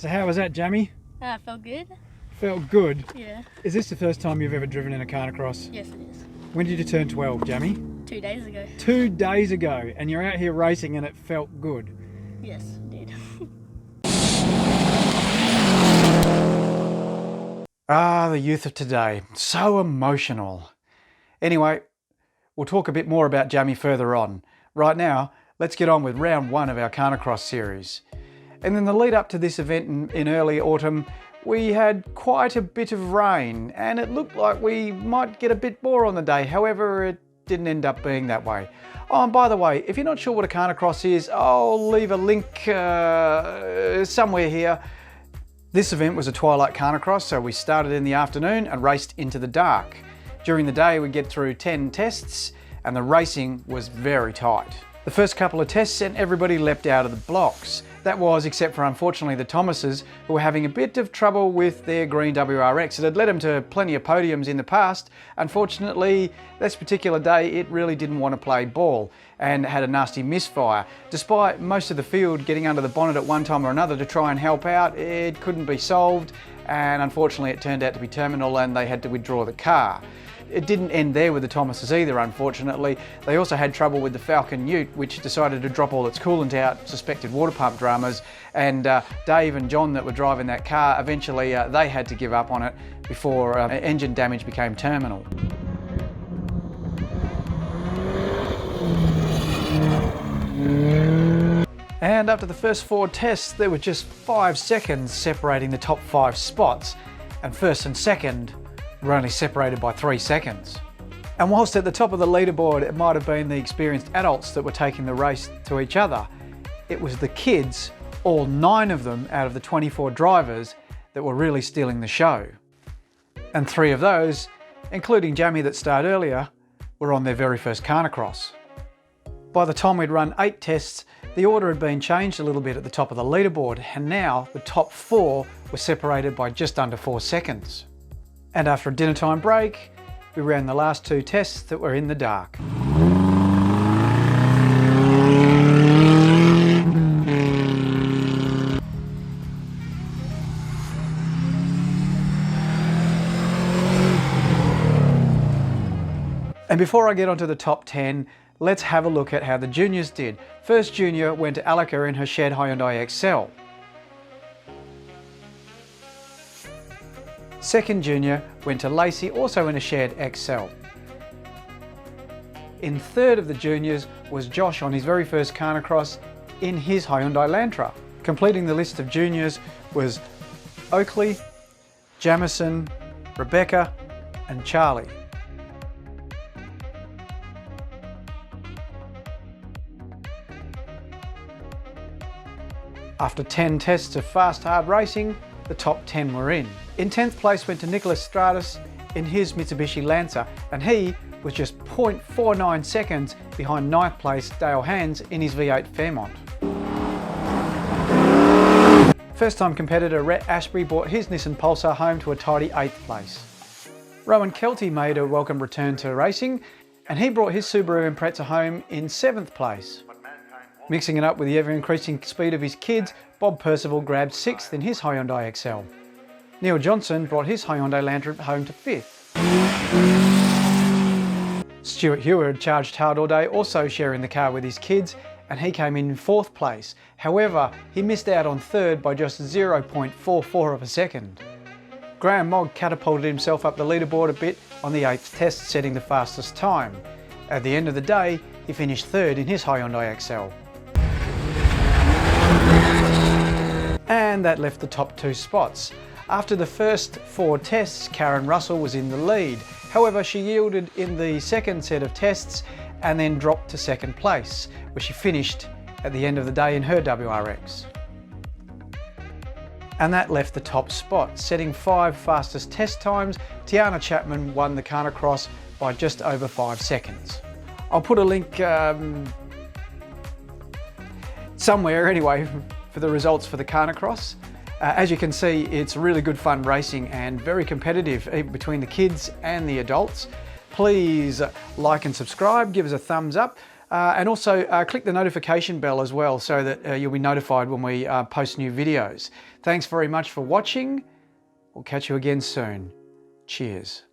So how was that, Jamie? Felt good. Felt good? Yeah. Is this the first time you've ever driven in a Khanacross? Yes, it is. When did you turn 12, Jamie? 2 days ago. 2 days ago, and you're out here racing and it felt good. Yes, it did. The youth of today. So emotional. Anyway, we'll talk a bit more about Jamie further on. Right now, let's get on with round 1 of our Khanacross series. And in the lead up to this event in early autumn, we had quite a bit of rain and it looked like we might get a bit more on the day. However, it didn't end up being that way. Oh, and by the way, if you're not sure what a Khanacross is, I'll leave a link somewhere here. This event was a twilight Khanacross, so we started in the afternoon and raced into the dark. During the day, we get through 10 tests and the racing was very tight. The first couple of tests sent everybody leapt out of the blocks. That was, except for unfortunately the Thomases, who were having a bit of trouble with their green WRX. It had led them to plenty of podiums in the past. Unfortunately, this particular day it really didn't want to play ball and had a nasty misfire. Despite most of the field getting under the bonnet at one time or another to try and help out, it couldn't be solved, and unfortunately it turned out to be terminal and they had to withdraw the car. It didn't end there with the Thomases either, unfortunately. They also had trouble with the Falcon Ute, which decided to drop all its coolant out, suspected water pump dramas, and Dave and John that were driving that car, eventually they had to give up on it before engine damage became terminal. And after the first 4 tests, there were just 5 seconds separating the top 5 spots, and first and second were only separated by 3 seconds. And whilst at the top of the leaderboard it might have been the experienced adults that were taking the race to each other, it was the kids, all 9 of them out of the 24 drivers, that were really stealing the show. And 3 of those, including Jamie that started earlier, were on their very first Khanacross. By the time we'd run 8 tests, the order had been changed a little bit at the top of the leaderboard, and now the top 4 were separated by just under 4 seconds. And after a dinner time break, we ran the last 2 tests that were in the dark. And before I get onto the top 10, let's have a look at how the juniors did. First junior went to Alika in her shared Hyundai XL. Second junior went to Lacey, also in a shared XL. In third of the juniors was Josh on his very first Khanacross in his Hyundai Elantra. Completing the list of juniors was Oakley, Jamison, Rebecca and Charlie. After 10 tests of fast hard racing, the top 10 were in. In 10th place went to Nicholas Stratus in his Mitsubishi Lancer, and he was just 0.49 seconds behind 9th place Dale Hands in his V8 Fairmont. First time competitor Rhett Ashbury brought his Nissan Pulsar home to a tidy 8th place. Rowan Kelty made a welcome return to racing, and he brought his Subaru Impreza home in 7th place. Mixing it up with the ever-increasing speed of his kids, Bob Percival grabbed 6th in his Hyundai XL. Neil Johnson brought his Hyundai Elantra home to 5th. Stuart Hewer had charged hard all day, also sharing the car with his kids, and he came in 4th place. However, he missed out on 3rd by just 0.44 of a second. Graham Mogg catapulted himself up the leaderboard a bit on the 8th test, setting the fastest time. At the end of the day, he finished 3rd in his Hyundai XL. And that left the top 2 spots. After the first 4 tests, Karen Russell was in the lead. However, she yielded in the second set of tests and then dropped to 2nd place, where she finished at the end of the day in her WRX. And that left the top spot. Setting 5 fastest test times, Tiana Chapman won the Khanacross by just over 5 seconds. I'll put a link somewhere anyway for the results for the Khanacross. As you can see, it's really good fun racing and very competitive between the kids and the adults. Please like and subscribe, give us a thumbs up. And also click the notification bell as well so that you'll be notified when we post new videos. Thanks very much for watching. We'll catch you again soon. Cheers.